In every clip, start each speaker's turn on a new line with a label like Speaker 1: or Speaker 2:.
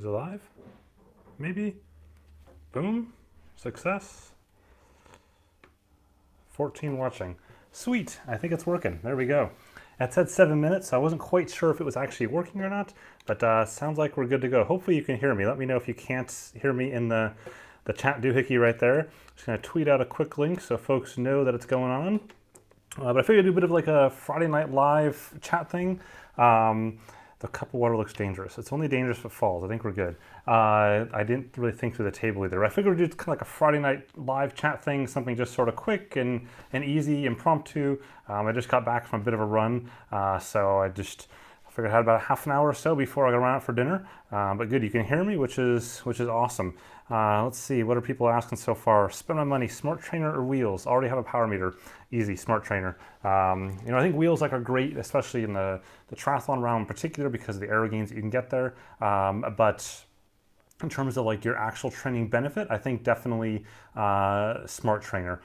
Speaker 1: Is it live? Maybe. Boom. Success. 14 watching. Sweet. I think it's working. There we go. It said 7 minutes, so I wasn't quite sure if it was actually working or not, but sounds like we're good to go. Hopefully you can hear me. Let me know if you can't hear me in the chat doohickey right there. Just going to tweet out a quick link so folks know that it's going on. But I figured I'd do a bit of like a Friday Night Live chat thing. The cup of water looks dangerous. It's only dangerous if it falls. I think we're good. I didn't really think through the table either. I figured we'd do kind of like a Friday Night Live chat thing, something just sort of quick and easy, impromptu. I just got back from a bit of a run, so I figured I had about a half an hour or so before I got run out for dinner. But good, you can hear me, which is awesome. Let's see, what are people asking so far? Spend my money, smart trainer or wheels? Already have a power meter. Easy, smart trainer. I think wheels are great, especially in the triathlon realm in particular because of the aero gains that you can get there. But in terms of your actual training benefit, I think definitely smart trainer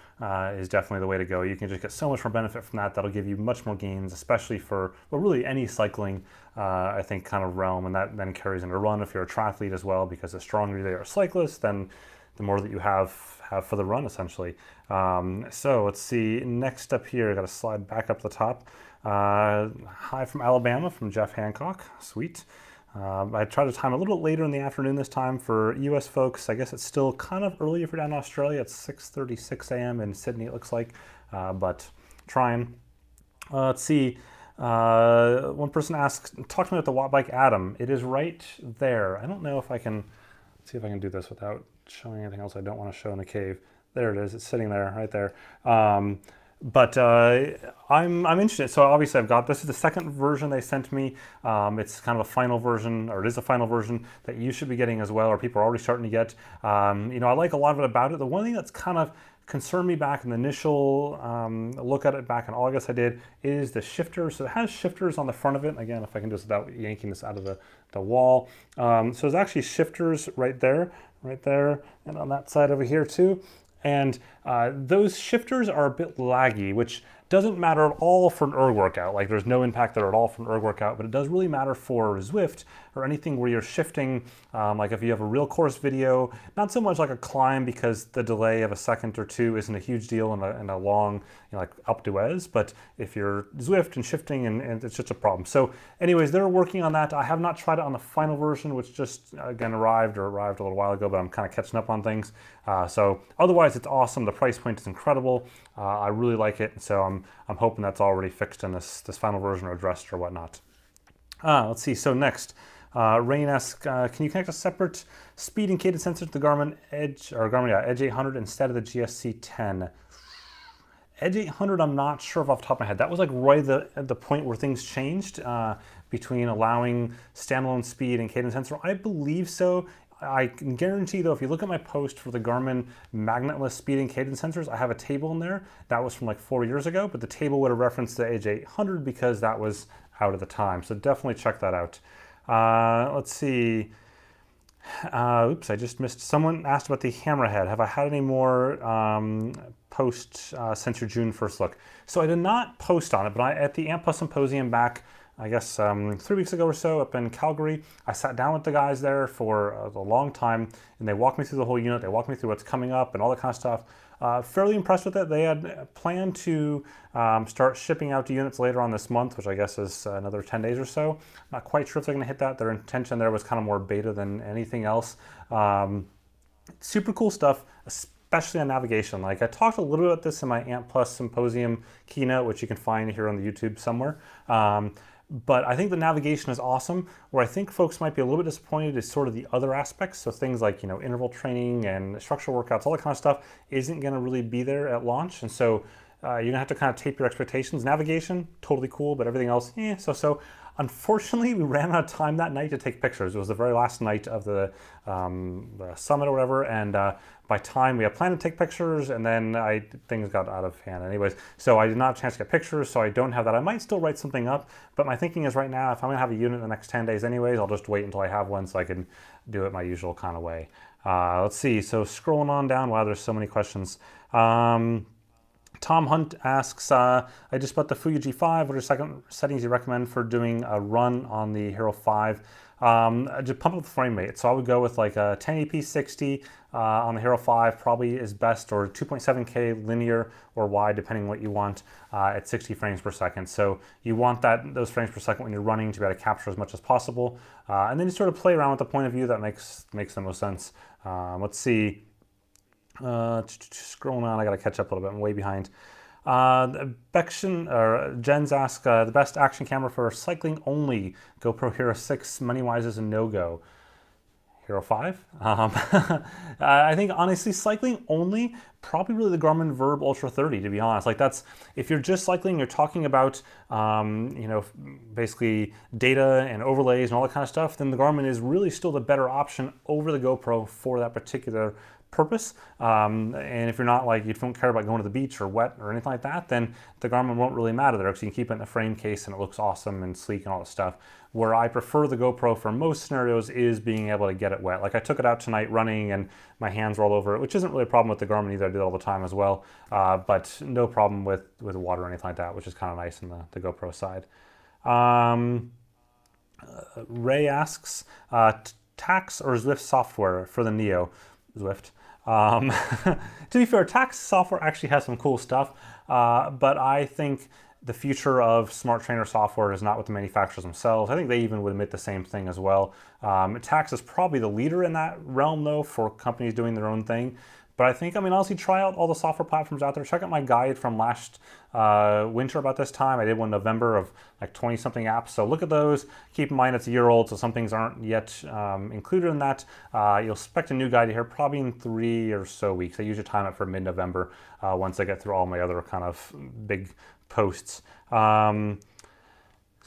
Speaker 1: is definitely the way to go. You can just get so much more benefit from that. That'll give you much more gains, especially for, well, really any cycling, I think, kind of realm. And that then carries into run if you're a triathlete as well, because the stronger they are a cyclist, then the more that you have for the run, essentially. So let's see, next up here, I got to slide back up the top. Hi from Alabama, from Jeff Hancock. Sweet. I tried to time a little bit later in the afternoon this time for US folks. I guess it's still kind of early if you're down in Australia. It's 6:36 a.m. in Sydney, it looks like, but trying. Let's see. One person asked, talk to me about the watt bike Atom. It is right there. I don't know if I can, let's see if I can do this without showing anything else I don't want to show in the cave. There it is. It's sitting there, right there. But I'm interested. So obviously I've got, this is the second version they sent me. It's kind of a final version, or it is a final version that you should be getting as well, or people are already starting to get. I like a lot of it about it. The one thing that's kind of concerned me back in the initial look at it back in August I did is the shifters. So it has shifters on the front of it. Again, if I can just without yanking this out of the wall. So there's actually shifters right there, and on that side over here too. And those shifters are a bit laggy, which doesn't matter at all for an erg workout. There's no impact there at all for an erg workout, but it does really matter for Zwift or anything where you're shifting, like if you have a real course video, not so much like a climb because the delay of a second or two isn't a huge deal in a long, like up d'Huez, but if you're Zwift and shifting and it's just a problem. So anyways, they're working on that. I have not tried it on the final version, which just again arrived a little while ago, but I'm kind of catching up on things. So otherwise it's awesome. The price point is incredible. I really like it. So I'm hoping that's already fixed in this final version or addressed or whatnot. Let's see. So next, Rain asks, can you connect a separate speed and cadence sensor to the Garmin Edge 800 instead of the GSC 10? Edge 800, I'm not sure off the top of my head. That was right at the point where things changed between allowing standalone speed and cadence sensor. I believe so. I can guarantee though, if you look at my post for the Garmin magnetless speed and cadence sensors, I have a table in there. That was from 4 years ago, but the table would have referenced the Edge 800 because that was out at the time. So definitely check that out. Let's see. Oops, I just missed. Someone asked about the Hammerhead. Have I had any more post since your June 1st look? So I did not post on it, but at the AMP Plus Symposium back, I guess 3 weeks ago or so up in Calgary, I sat down with the guys there for a long time and they walked me through the whole unit. They walked me through what's coming up and all that kind of stuff. Fairly impressed with it. They had planned to start shipping out the units later on this month, which I guess is another 10 days or so. Not quite sure if they're going to hit that. Their intention there was kind of more beta than anything else. Super cool stuff, especially on navigation. I talked a little bit about this in my AMP Plus Symposium keynote, which you can find here on the YouTube somewhere. But I think the navigation is awesome. Where I think folks might be a little bit disappointed is sort of the other aspects. So things like, interval training and structural workouts, all that kind of stuff isn't going to really be there at launch. And so you're going to have to kind of tape your expectations. Navigation, totally cool, but everything else, so. Unfortunately, we ran out of time that night to take pictures. It was the very last night of the summit or whatever, and by time we had planned to take pictures, and then things got out of hand anyways. So I did not have a chance to get pictures, so I don't have that. I might still write something up, but my thinking is right now, if I'm gonna have a unit in the next 10 days anyways, I'll just wait until I have one so I can do it my usual kind of way. Let's see, so scrolling on down, wow, there's so many questions. Tom Hunt asks, I just bought the Fuji G5. What are second settings you recommend for doing a run on the Hero 5? Just pump up the frame rate. So I would go with like a 1080p 60 on the Hero 5 probably is best, or 2.7K linear or wide depending what you want at 60 frames per second. So you want those frames per second when you're running to be able to capture as much as possible. And then you sort of play around with the point of view that makes the most sense. Let's see. Scrolling on, I gotta catch up a little bit. I'm way behind. Jens asks, the best action camera for cycling only. GoPro Hero 6, money-wise is a no-go. Hero 5? I think honestly, cycling only, probably really the Garmin Verb Ultra 30, to be honest. Like that's, if you're just cycling, you're talking about, you know, basically data and overlays and all that kind of stuff, then the Garmin is really still the better option over the GoPro for that particular purpose. And if you're not like, you don't care about going to the beach or wet or anything like that, then the Garmin won't really matter there because you can keep it in a frame case and it looks awesome and sleek and all that stuff. Where I prefer the GoPro for most scenarios is being able to get it wet. Like I took it out tonight running and my hands were all over it, which isn't really a problem with the Garmin either. I do it all the time as well, but no problem with water or anything like that, which is kind of nice on the GoPro side. Ray asks, Tax or Zwift software for the Neo? Zwift. To be fair, Tax software actually has some cool stuff, but I think the future of smart trainer software is not with the manufacturers themselves. I think they even would admit the same thing as well. Tax is probably the leader in that realm though for companies doing their own thing. But I think, I mean, honestly, try out all the software platforms out there. Check out my guide from last winter about this time. I did one in November of like 20-something apps. So look at those. Keep in mind it's a year old, so some things aren't yet included in that. You'll expect a new guide here probably in 3 or so weeks. I usually time it for mid-November once I get through all my other kind of big posts.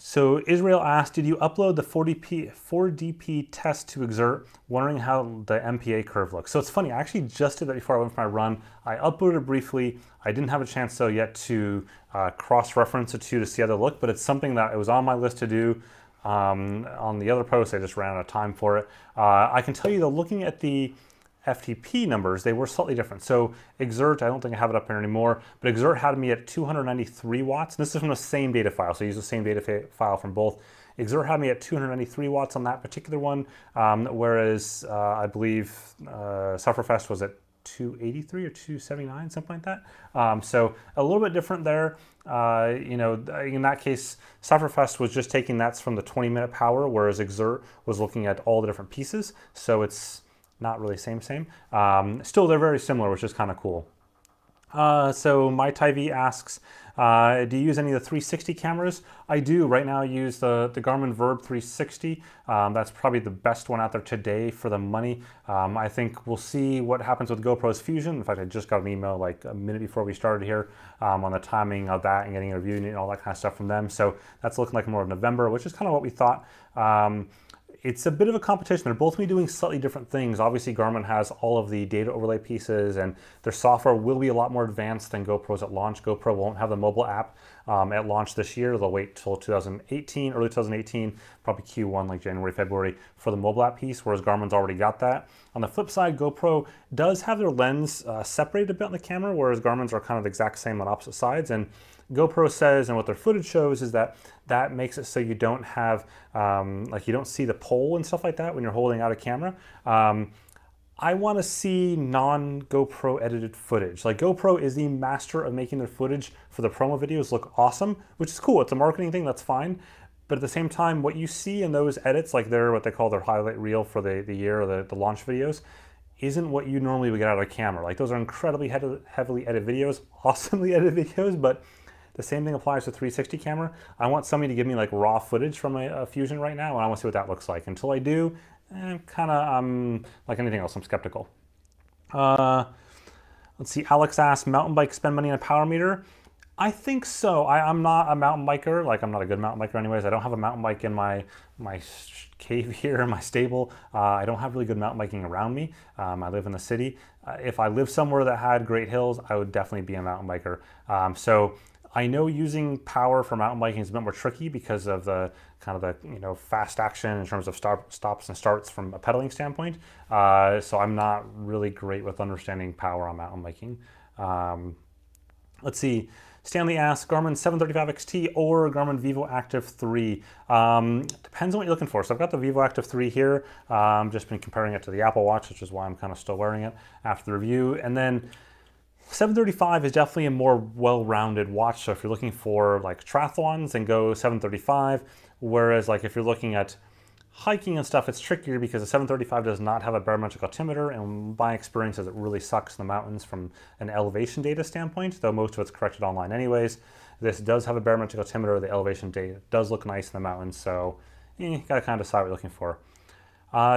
Speaker 1: So Israel asked, did you upload the 4DP test to Exert? Wondering how the MPA curve looks. So it's funny, I actually just did that before I went for my run. I uploaded it briefly. I didn't have a chance though yet to cross-reference the two to see how they look, but it's something that it was on my list to do. On the other post, I just ran out of time for it. I can tell you though, looking at the FTP numbers, they were slightly different. So Exert, I don't think I have it up here anymore, but Exert had me at 293 watts. And this is from the same data file, so I use the same data file from both. Exert had me at 293 watts on that particular one, whereas I believe Sufferfest was at 283 or 279, something like that. So a little bit different there. You know, in that case, Sufferfest was just taking that from the 20-minute power, whereas Exert was looking at all the different pieces. So it's not really same. Still, they're very similar, which is kind of cool. So My Ty asks, do you use any of the 360 cameras? I do. Right now I use the Garmin Verb 360. That's probably the best one out there today for the money. I think we'll see what happens with GoPro's Fusion. In fact, I just got an email like a minute before we started here on the timing of that and getting a review and all that kind of stuff from them. So that's looking like more of November, which is kind of what we thought. It's a bit of a competition. They're both doing slightly different things. Obviously, Garmin has all of the data overlay pieces, and their software will be a lot more advanced than GoPro's at launch. GoPro won't have the mobile app at launch this year. They'll wait till 2018, early 2018, probably Q1, like January, February, for the mobile app piece, whereas Garmin's already got that. On the flip side, GoPro does have their lens separated a bit on the camera, whereas Garmin's are kind of the exact same on opposite sides. And GoPro says, and what their footage shows, is that that makes it so you don't have, like you don't see the pole and stuff like that when you're holding out a camera. I want to see non-GoPro edited footage. Like GoPro is the master of making their footage for the promo videos look awesome, which is cool. It's a marketing thing, that's fine. But at the same time, what you see in those edits, like they're what they call their highlight reel for the year or the launch videos, isn't what you normally would get out of a camera. Like those are incredibly heavily edited videos, awesomely edited videos, but the same thing applies to 360 camera. I want somebody to give me like raw footage from a Fusion right now, and I want to see what that looks like. Until I do, kind of like anything else, I'm skeptical. Let's see, Alex asks, mountain bike spend money on a power meter? I think so. I'm not a mountain biker. Like I'm not a good mountain biker anyways. I don't have a mountain bike in my cave here in my stable. I don't have really good mountain biking around me. I live in the city. If I lived somewhere that had great hills, I would definitely be a mountain biker. So I know using power for mountain biking is a bit more tricky because of the kind of the fast action in terms of stops and starts from a pedaling standpoint. So I'm not really great with understanding power on mountain biking. Let's see. Stanley asks, Garmin 735 XT or Garmin Vivo Active 3? Depends on what you're looking for. So I've got the Vivo Active 3 here. Just been comparing it to the Apple Watch, which is why I'm kind of still wearing it after the review. And then 735 is definitely a more well-rounded watch. So if you're looking for like triathlons, then go 735. Whereas like if you're looking at hiking and stuff, it's trickier because the 735 does not have a barometric altimeter, and my experience is it really sucks in the mountains from an elevation data standpoint, though most of it's corrected online anyways. This does have a barometric altimeter. The elevation data does look nice in the mountains, so you gotta kind of decide what you're looking for.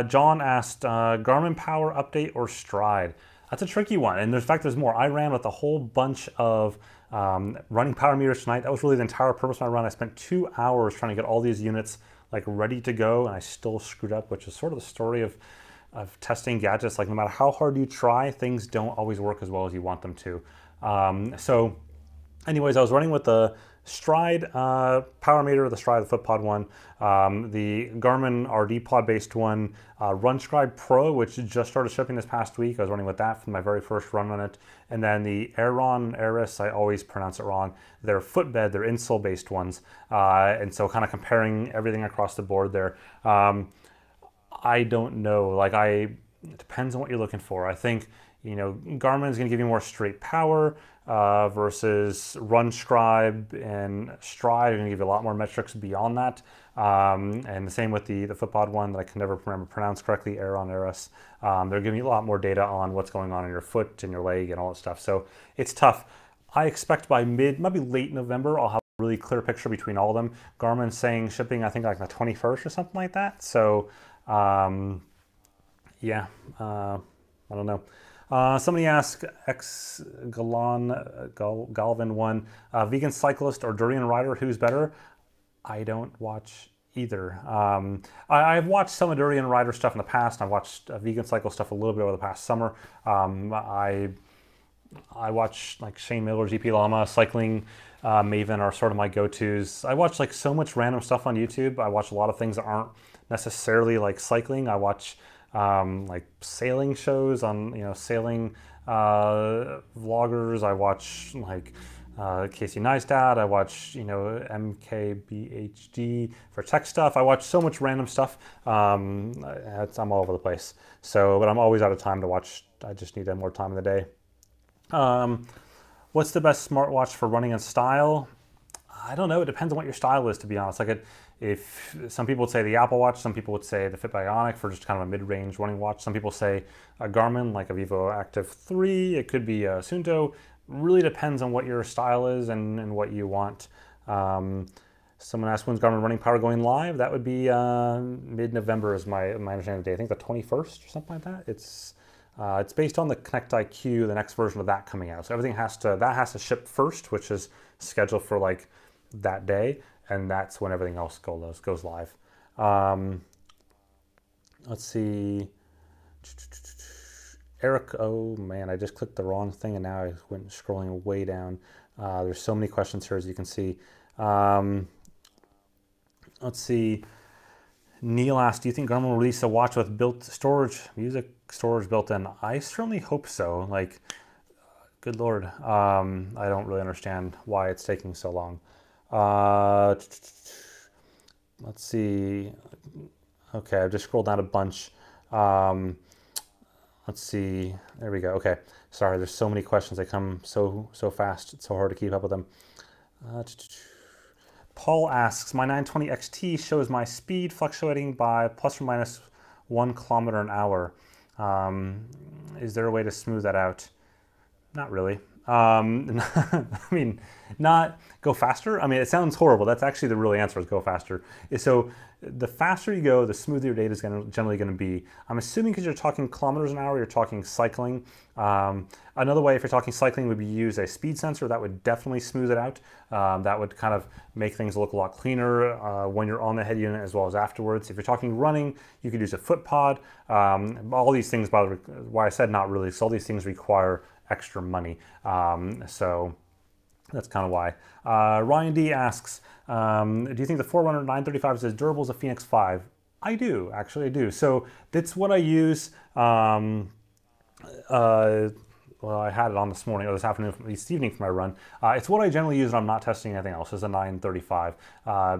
Speaker 1: John asked, Garmin Power Update or Stride? That's a tricky one, and in fact there's more. I ran with a whole bunch of running power meters tonight. That was really the entire purpose of my run. I spent 2 hours trying to get all these units like ready to go, and I still screwed up, which is sort of the story of testing gadgets. Like no matter how hard you try, things don't always work as well as you want them to. So anyways, I was running with the Stride power meter, the Stride, the FootPod one, the Garmin RD pod based one, RunScribe Pro, which just started shipping this past week. I was running with that for my very first run on it. And then the Aeris, I always pronounce it wrong, their footbed, their insole based ones. And so kind of comparing everything across the board there. I don't know, like it depends on what you're looking for. I think, you know, Garmin is going to give you more straight power versus RunScribe and Stride are going to give you a lot more metrics beyond that. And the same with the FootPod one that I can never remember pronounce correctly, Aeris. They're giving you a lot more data on what's going on in your foot and your leg and all that stuff. So it's tough. I expect by maybe late November, I'll have a really clear picture between all of them. Garmin's saying shipping, I think like the 21st or something like that. So yeah, I don't know. Somebody asked Galvin one, vegan cyclist or durian rider, who's better? I don't watch either. I've watched some of durian rider stuff in the past. I've watched vegan cycle stuff a little bit over the past summer. I watch like Shane Miller, GP Llama, Cycling Maven are sort of my go-tos. I watch like so much random stuff on YouTube. I watch a lot of things that aren't necessarily like cycling. I watch like sailing shows on, you know, sailing vloggers. I watch like Casey Neistat. I watch, you know, MKBHD for tech stuff. I watch so much random stuff. I'm all over the place. So, but I'm always out of time to watch. I just need more time in the day. What's the best smartwatch for running in style? I don't know. It depends on what your style is, to be honest. Like if some people would say the Apple Watch, some people would say the Fit Bionic for just kind of a mid-range running watch. Some people say a Garmin, like a Vivo Active 3. It could be a Sunto. Really depends on what your style is and what you want. Someone asked, when's Garmin Running Power going live? That would be mid-November is my understanding of the day. I think the 21st or something like that. It's based on the Connect IQ, the next version of that coming out. So everything has to ship first, which is scheduled for like that day, and that's when everything else goes live. Let's see. Eric, oh man, I just clicked the wrong thing and now I went scrolling way down. There's so many questions here, as you can see. Let's see. Neil asked, do you think Garmin will release a watch with music storage built in? I certainly hope so. Like, good Lord. I don't really understand why it's taking so long. Let's see. Okay, I've just scrolled down a bunch. Let's see. There we go. Okay. Sorry, there's so many questions. They come so fast. It's so hard to keep up with them. Paul asks, my 920 XT shows my speed fluctuating by plus or minus 1 kilometer an hour. Is there a way to smooth that out? Not really. I mean, not go faster. I mean, it sounds horrible. That's actually the real answer, is go faster. So the faster you go, the smoother your data is generally going to be. I'm assuming because you're talking kilometers an hour, you're talking cycling. Another way, if you're talking cycling, would be use a speed sensor. That would definitely smooth it out. That would kind of make things look a lot cleaner when you're on the head unit as well as afterwards. If you're talking running, you could use a foot pod. All these things, by the way, why I said not really, so all these things require extra money. So that's kind of why. Ryan D asks, do you think the Forerunner 935 is as durable as a Phoenix 5? I do, actually I do. So that's what I use. well, I had it on this morning or this afternoon, this evening for my run. It's what I generally use when I'm not testing anything else, is a 935,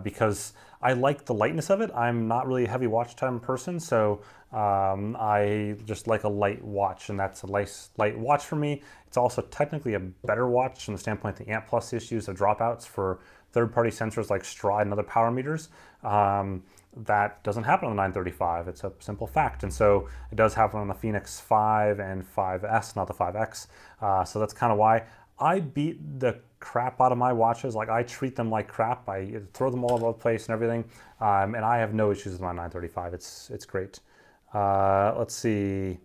Speaker 1: because I like the lightness of it. I'm not really a heavy watch time person, so I just like a light watch, and that's a light watch for me. It's also technically a better watch from the standpoint the ANT Plus issues of dropouts for third-party sensors like Stride and other power meters. That doesn't happen on the 935. It's a simple fact. And so it does happen on the Phoenix 5 and 5S, not the 5X. So that's kind of why I beat the crap out of my watches. Like, I treat them like crap. I throw them all over the place and everything. And I have no issues with my 935. It's great. Let's see.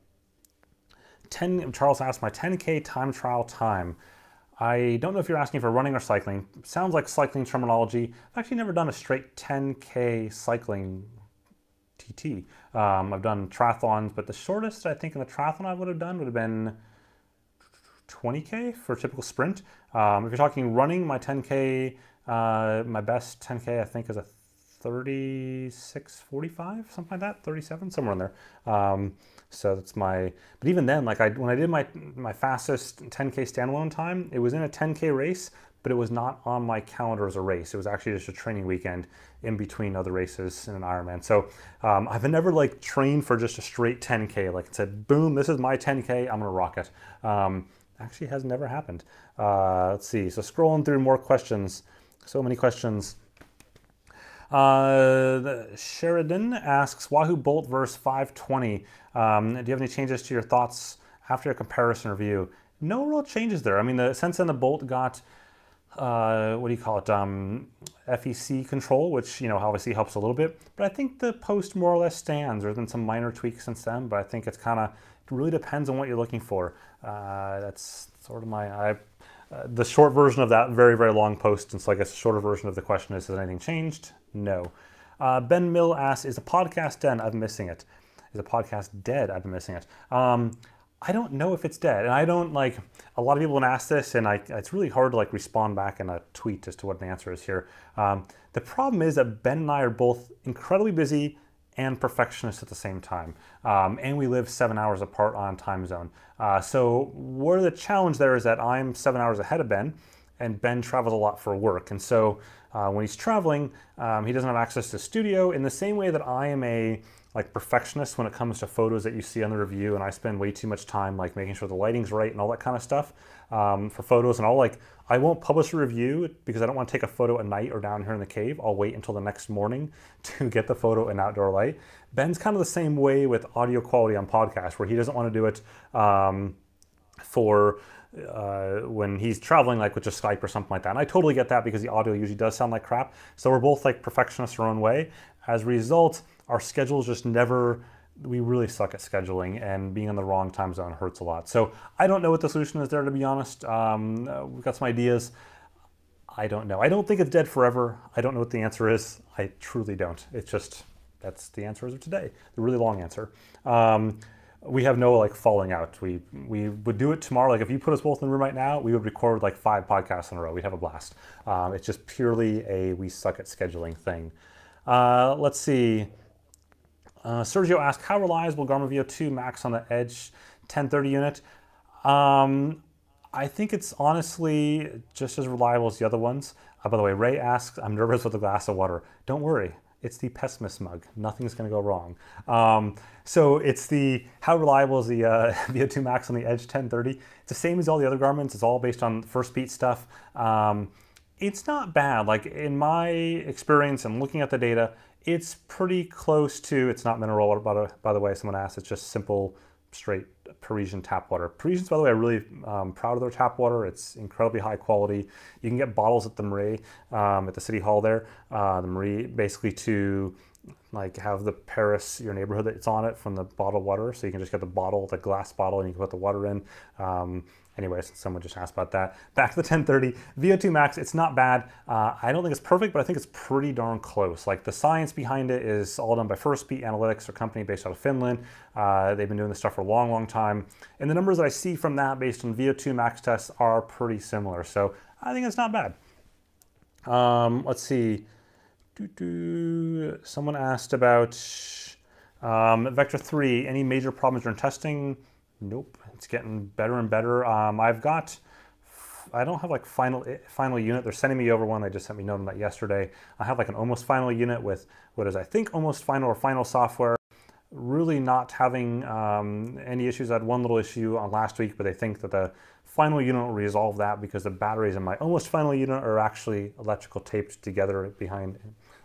Speaker 1: Charles asked my 10K time trial time. I don't know if you're asking for running or cycling. Sounds like cycling terminology. I've actually never done a straight 10K cycling TT. I've done triathlons, but the shortest I think in the triathlon I would have done would have been 20K for a typical sprint. If you're talking running, my 10K, my best 10K I think is a 36:45, something like that, 37, somewhere in there. So that's my, but even then, like when I did my fastest 10K standalone time, it was in a 10K race, but it was not on my calendar as a race. It was actually just a training weekend in between other races in an Ironman. So I've never like trained for just a straight 10K, like said, boom, this is my 10K, I'm gonna rock it. Actually has never happened. Let's see, so scrolling through more questions, so many questions. Sheridan asks, Wahoo Bolt versus 520. Do you have any changes to your thoughts after your comparison review? No real changes there. I mean, the Sense and the Bolt got, what do you call it, FEC control, which, you know, obviously helps a little bit. But I think the post more or less stands. There's been some minor tweaks since then, but I think it's kind of, it really depends on what you're looking for. That's sort of my, the short version of that very, very long post. And so I guess the shorter version of the question is, has anything changed? No. Ben Mill asks, is the podcast dead? I've been missing it. Is the podcast dead? I've been missing it. I don't know if it's dead. And I don't like, a lot of people have asked this and it's really hard to like respond back in a tweet as to what the answer is here. The problem is that Ben and I are both incredibly busy and perfectionists at the same time. And we live 7 hours apart on time zone. So where the challenge there is that I'm 7 hours ahead of Ben, and Ben travels a lot for work. And so when he's traveling, he doesn't have access to studio in the same way that I am a like perfectionist when it comes to photos that you see on the review, and I spend way too much time like making sure the lighting's right and all that kind of stuff for photos. And I won't publish a review because I don't want to take a photo at night or down here in the cave. I'll wait until the next morning to get the photo in outdoor light. Ben's kind of the same way with audio quality on podcasts, where he doesn't want to do it for when he's traveling, like with just Skype or something like that. And I totally get that because the audio usually does sound like crap. So we're both like perfectionists our own way. As a result, our schedules just never, we really suck at scheduling, and being in the wrong time zone hurts a lot. So I don't know what the solution is there, to be honest. We've got some ideas. I don't know. I don't think it's dead forever. I don't know what the answer is. I truly don't. It's just, that's the answer as of today. The really long answer. We have no like falling out. We would do it tomorrow. Like if you put us both in the room right now, we would record like 5 podcasts in a row. We'd have a blast. It's just purely a we suck at scheduling thing. Let's see. Sergio asked, how reliable Garmin VO2 Max on the Edge 1030 unit? I think it's honestly just as reliable as the other ones. By the way, Ray asks, I'm nervous with a glass of water. Don't worry. It's the pessimist mug. Nothing's going to go wrong. So it's the, how reliable is the VO2 Max on the Edge 1030? It's the same as all the other Garmins. It's all based on first beat stuff. It's not bad. Like in my experience and looking at the data, it's pretty close to, it's not mineral water, by the way, someone asked, it's just simple, straight Parisian tap water. Parisians, by the way, are really proud of their tap water. It's incredibly high quality. You can get bottles at the Marie, at the city hall there. The Marie, basically to like have the Paris, your neighborhood that it's on it from the bottled water. So you can just get the bottle, the glass bottle, and you can put the water in. Anyways, someone just asked about that. Back to the 1030. VO2 Max, it's not bad. I don't think it's perfect, but I think it's pretty darn close. Like the science behind it is all done by First Beat Analytics, a company based out of Finland. They've been doing this stuff for a long, long time. And the numbers that I see from that based on VO2 Max tests are pretty similar. So I think it's not bad. Let's see. Someone asked about Vector 3, any major problems during testing? Nope, it's getting better and better. I don't have like final unit. They're sending me over one. They just sent me note on that yesterday. I have like an almost final unit with what is I think almost final or final software. Really not having any issues. I had one little issue on last week, but they think that the final unit will resolve that because the batteries in my almost final unit are actually electrical taped together behind.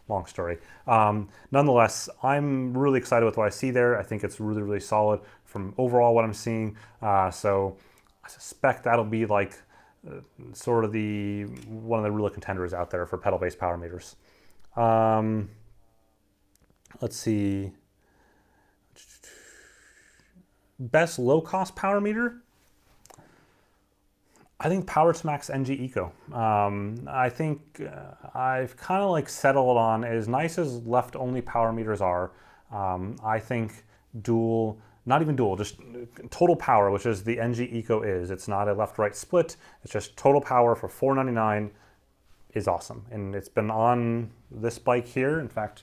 Speaker 1: Long story. Nonetheless, I'm really excited with what I see there. I think it's really, really solid from overall what I'm seeing. So I suspect that'll be like sort of one of the real contenders out there for pedal-based power meters. Let's see. Best low-cost power meter? I think Power to Max NG Eco. I think I've kind of like settled on, as nice as left-only power meters are, I think dual, not even dual, just total power, which is the NG Eco is. It's not a left-right split. It's just total power for $499 is awesome. And it's been on this bike here. In fact,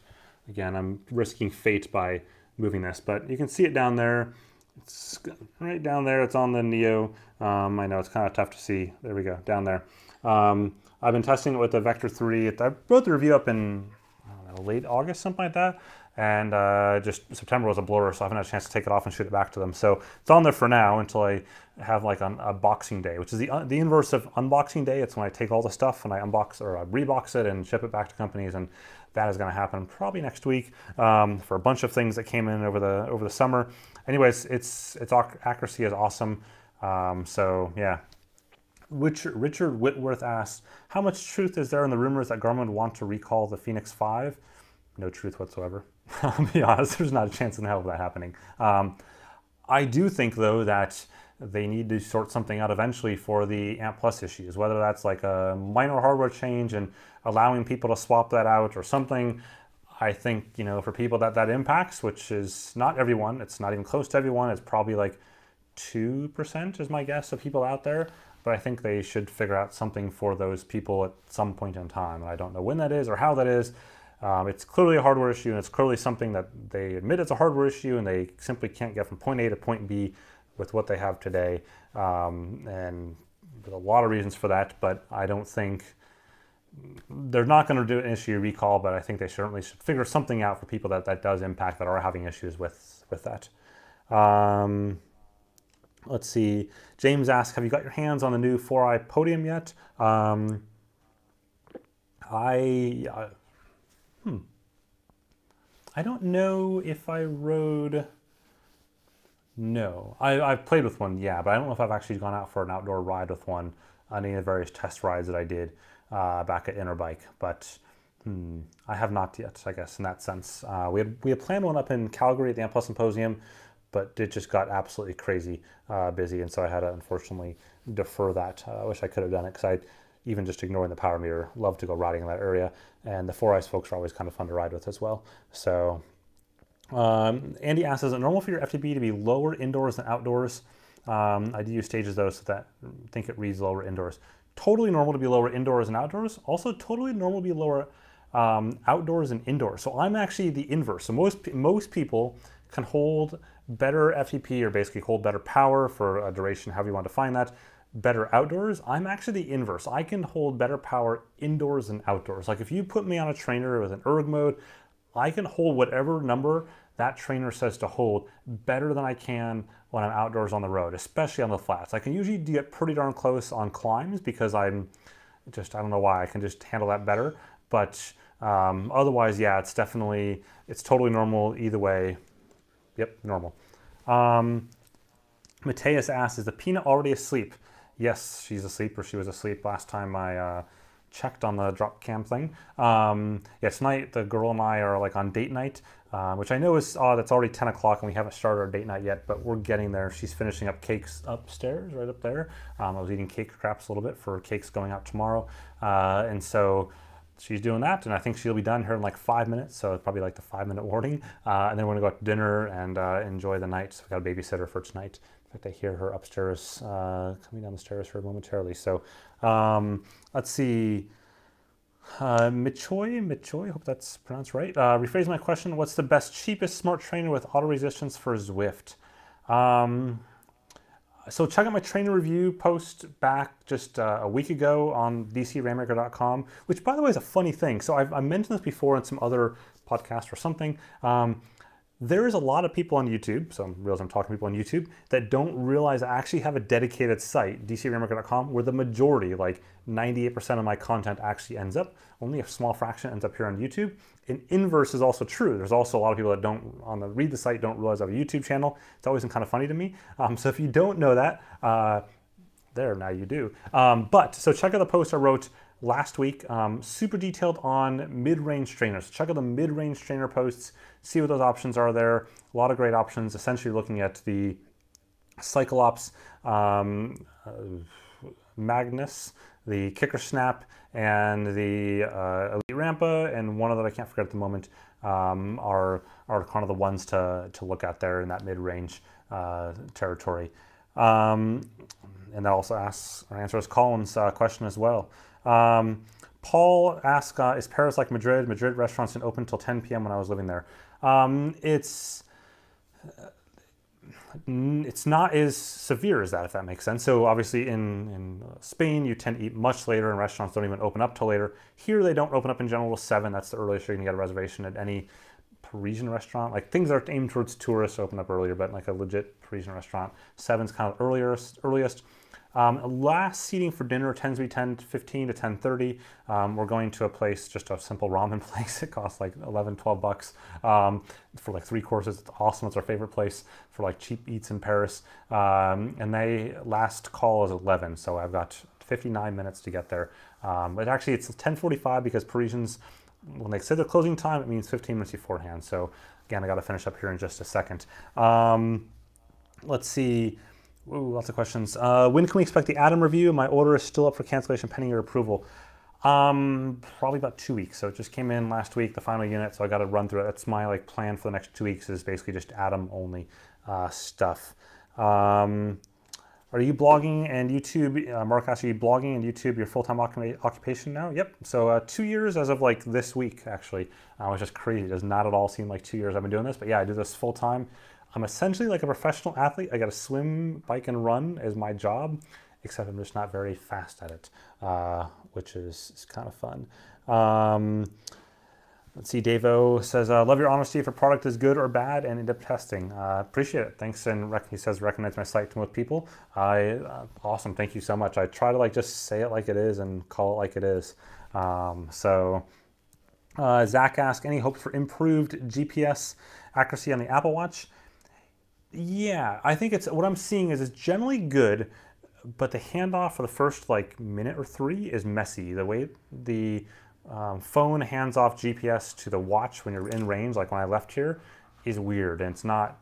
Speaker 1: again, I'm risking fate by moving this, but you can see it down there. It's right down there. It's on the Neo. I know it's kind of tough to see. There we go, down there. I've been testing it with the Vector 3. I wrote the review up in, I don't know, late August, something like that. And just September was a blur, so I haven't had a chance to take it off and shoot it back to them. So it's on there for now until I have like a Boxing Day, which is the inverse of Unboxing Day. It's when I take all the stuff and I unbox or I rebox it and ship it back to companies, and that is going to happen probably next week for a bunch of things that came in over the summer. Anyways, its accuracy is awesome. So yeah. Richard Whitworth asks, how much truth is there in the rumors that Garmin would want to recall the Phoenix 5? No truth whatsoever. I'll be honest, there's not a chance in hell of that happening. I do think, though, that they need to sort something out eventually for the Amp Plus issues, whether that's like a minor hardware change and allowing people to swap that out or something. I think, you know, for people that impacts, which is not everyone, it's not even close to everyone, it's probably like 2% is my guess of people out there. But I think they should figure out something for those people at some point in time. And I don't know when that is or how that is. It's clearly a hardware issue, and it's clearly something that they admit it's a hardware issue, and they simply can't get from point A to point B with what they have today. And there's a lot of reasons for that, but I don't think they're not going to do an issue recall, but I think they certainly should figure something out for people that does impact, that are having issues with that. Let's see. James asks, have you got your hands on the new 4i Podium yet? I don't know if I rode. No, I've played with one, yeah, but I don't know if I've actually gone out for an outdoor ride with one on any of the various test rides that I did back at Interbike. But I have not yet, I guess, in that sense. We had planned one up in Calgary at the Amp Plus Symposium, but it just got absolutely crazy busy, and so I had to unfortunately defer that. I wish I could have done it, because even just ignoring the power meter, love to go riding in that area, and the 4i's folks are always kind of fun to ride with as well. So Andy asks, is it normal for your FTP to be lower indoors than outdoors? I do use stages though, so that I think it reads lower indoors. Totally normal to be lower indoors and outdoors. Also totally normal to be lower outdoors and indoors. So I'm actually the inverse. So most people can hold better FTP, or basically hold better power for a duration, however you want to define that, better outdoors. I'm actually the inverse. I can hold better power indoors and outdoors. Like if you put me on a trainer with an erg mode, I can hold whatever number that trainer says to hold better than I can when I'm outdoors on the road, especially on the flats. I can usually get pretty darn close on climbs because I don't know why, I can just handle that better. But otherwise, yeah, it's totally normal either way. Yep, normal. Mateus asks, is the Peanut already asleep? Yes, she's asleep, or she was asleep last time I checked on the drop cam thing. Yeah, tonight the girl and I are like on date night, which I know is odd. It's already 10 o'clock and we haven't started our date night yet, but we're getting there. She's finishing up cakes upstairs, right up there. I was eating cake scraps a little bit for cakes going out tomorrow. And so she's doing that, and I think she'll be done here in like 5 minutes, so it's probably like the 5-minute warning. And then we're gonna go out to dinner and enjoy the night. So we got a babysitter for tonight. In fact, I hear her upstairs coming down the stairs here momentarily. So let's see. Michoy, hope that's pronounced right. Rephrase my question. What's the best, cheapest smart trainer with auto resistance for Zwift? So check out my trainer review post back just a week ago on dcrainmaker.com, which by the way is a funny thing. So I mentioned this before in some other podcast or something. There is a lot of people on YouTube, so I realize I'm talking to people on YouTube, that don't realize I actually have a dedicated site, dcrainmaker.com, where the majority, like 98% of my content actually ends up. Only a small fraction ends up here on YouTube. And inverse is also true. There's also a lot of people that don't, read the site, don't realize I have a YouTube channel. It's always been kind of funny to me. So if you don't know that, now you do. So check out the post I wrote last week, super detailed on mid-range trainers. Check out the mid-range trainer posts, see what those options are there. A lot of great options, essentially looking at the Cyclops, Magnus, the Kicker Snap, and the Elite Rampa, and one other I can't forget at the moment, are kind of the ones to look at there in that mid-range territory. And that also answers Colin's question as well. Paul asked, is Paris like Madrid? Madrid restaurants didn't open until 10 p.m. when I was living there. It's not as severe as that, if that makes sense. So obviously in Spain, you tend to eat much later and restaurants don't even open up till later. Here, they don't open up in general till 7. That's the earliest you're gonna get a reservation at any Parisian restaurant. Like things that are aimed towards tourists open up earlier, but like a legit Parisian restaurant, 7's kind of earliest. Last seating for dinner tends to be 10:15 to 10:30. We're going to a place, just a simple ramen place. It costs like 11, 12 bucks for like 3 courses. It's awesome. It's our favorite place for like cheap eats in Paris. And they last call is 11, so I've got 59 minutes to get there. But actually it's 10:45 because Parisians, when they say the closing time, it means 15 minutes beforehand. So again, I got to finish up here in just a second. Let's see. Ooh, lots of questions. When can we expect the Atom review? My order is still up for cancellation pending your approval. Probably about 2 weeks. So it just came in last week, the final unit. So I got to run through it. That's my plan for the next 2 weeks, is basically just Atom only stuff. Are you blogging and YouTube? Mark asked, are you blogging and YouTube your full-time occupation now? Yep. So 2 years as of like this week, actually. It's just crazy. It does not at all seem like 2 years I've been doing this. But yeah, I do this full-time. I'm essentially like a professional athlete. I got to swim, bike, and run as my job, except I'm just not very fast at it, which is kind of fun. Let's see, Davo says, love your honesty if a product is good or bad and in-depth testing. Appreciate it. Thanks. And he says, recognize my site to most people. Awesome. Thank you so much. I try to like just say it like it is and call it like it is. Zach asked, any hope for improved GPS accuracy on the Apple Watch? Yeah, I think what I'm seeing is it's generally good, but the handoff for the first like minute or 3 is messy. The way the phone hands off GPS to the watch when you're in range, like when I left here, is weird, and it's not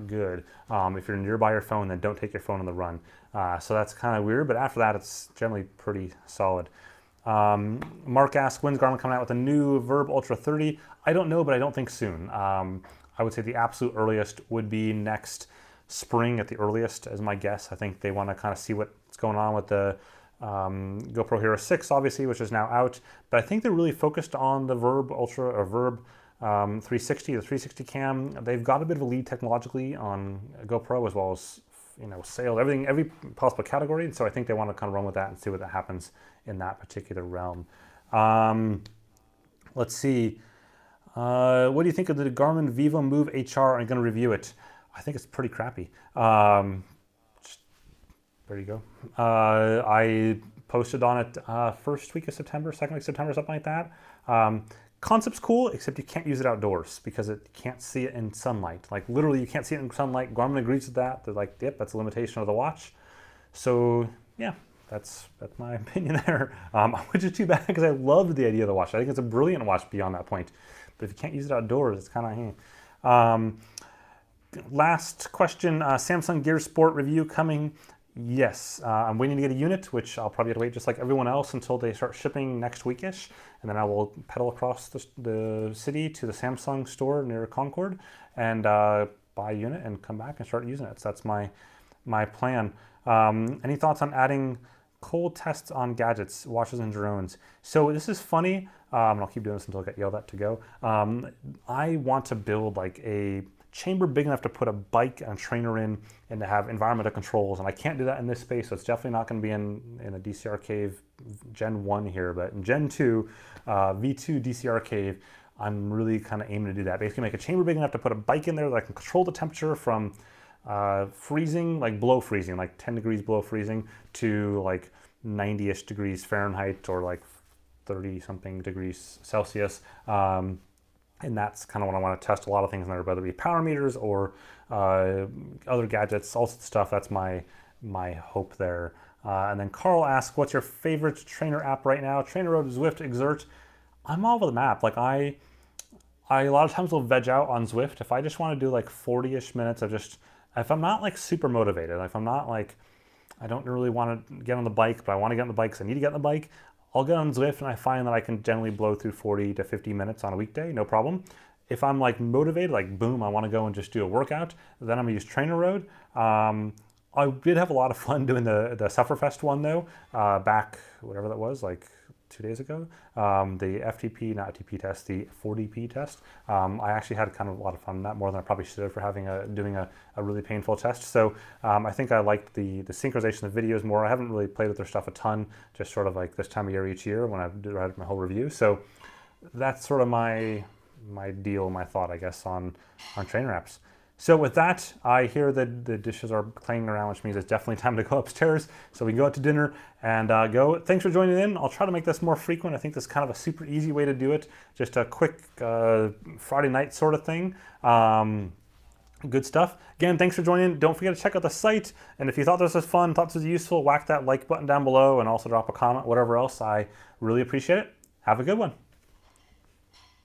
Speaker 1: good. If you're nearby your phone, then don't take your phone on the run. So that's kind of weird, but after that, it's generally pretty solid. Mark asked, when's Garmin coming out with a new Verb Ultra 30? I don't know, but I don't think soon. I would say the absolute earliest would be next spring at the earliest, as my guess. I think they want to kind of see what's going on with the GoPro Hero 6, obviously, which is now out. But I think they're really focused on the Verb Ultra or Verb 360, the 360 cam. They've got a bit of a lead technologically on GoPro, as well as sales, every possible category. And so I think they want to kind of run with that and see what happens in that particular realm. Let's see. What do you think of the Garmin Vivo Move HR? I'm going to review it. I think it's pretty crappy. There you go. I posted on it first week of September, second week of September, something like that. Concept's cool, except you can't use it outdoors because it can't see it in sunlight. Like literally, you can't see it in sunlight. Garmin agrees with that. They're like, yep, that's a limitation of the watch. So yeah, that's my opinion there. Which is too bad because I loved the idea of the watch. I think it's a brilliant watch beyond that point. But if you can't use it outdoors, it's kind of last question, Samsung Gear Sport review coming. Yes, I'm waiting to get a unit, which I'll probably have to wait just like everyone else until they start shipping next weekish. And then I will pedal across the city to the Samsung store near Concord and buy a unit and come back and start using it. So that's my plan. Any thoughts on adding cold tests on gadgets, watches, and drones? So this is funny, and I'll keep doing this until I get yelled at to go. I want to build like a chamber big enough to put a bike and a trainer in and to have environmental controls. And I can't do that in this space, so it's definitely not going to be in a DCR cave Gen 1 here, but in Gen 2, V2 DCR cave, I'm really kind of aiming to do that. Basically make a chamber big enough to put a bike in there that I can control the temperature from freezing, like below freezing, like 10 degrees below freezing, to like 90-ish degrees Fahrenheit or like 30 something degrees Celsius. And that's kind of what I want to test a lot of things in there, whether it be power meters or other gadgets, all sorts of stuff. That's my hope there. And then Carl asks, what's your favorite trainer app right now? Trainer Road, Zwift, Exert. I'm all over the map. Like I a lot of times will veg out on Zwift. If I just want to do like 40-ish minutes of just, if I'm not like super motivated, if I'm not like, I don't really want to get on the bike, but I want to get on the bike because I need to get on the bike, I'll get on Zwift, and I find that I can generally blow through 40 to 50 minutes on a weekday, no problem. If I'm like motivated, like boom, I want to go and just do a workout, then I'm gonna use Trainer Road. I did have a lot of fun doing the Sufferfest one though, back, whatever that was, like 2 days ago. The FTP, not FTP test, the 40p test. I actually had kind of a lot of fun in that, more than I probably should have for doing a really painful test. So I think I liked the synchronization of videos more. I haven't really played with their stuff a ton, just sort of like this time of year each year when I write my whole review. So that's sort of my deal, my thought, I guess, on trainer apps. So with that, I hear that the dishes are clanging around, which means it's definitely time to go upstairs. So we can go out to dinner and go. Thanks for joining in. I'll try to make this more frequent. I think this is kind of a super easy way to do it. Just a quick Friday night sort of thing. Good stuff. Again, thanks for joining in. Don't forget to check out the site. And if you thought this was fun, thought this was useful, whack that like button down below and also drop a comment, whatever else. I really appreciate it. Have a good one.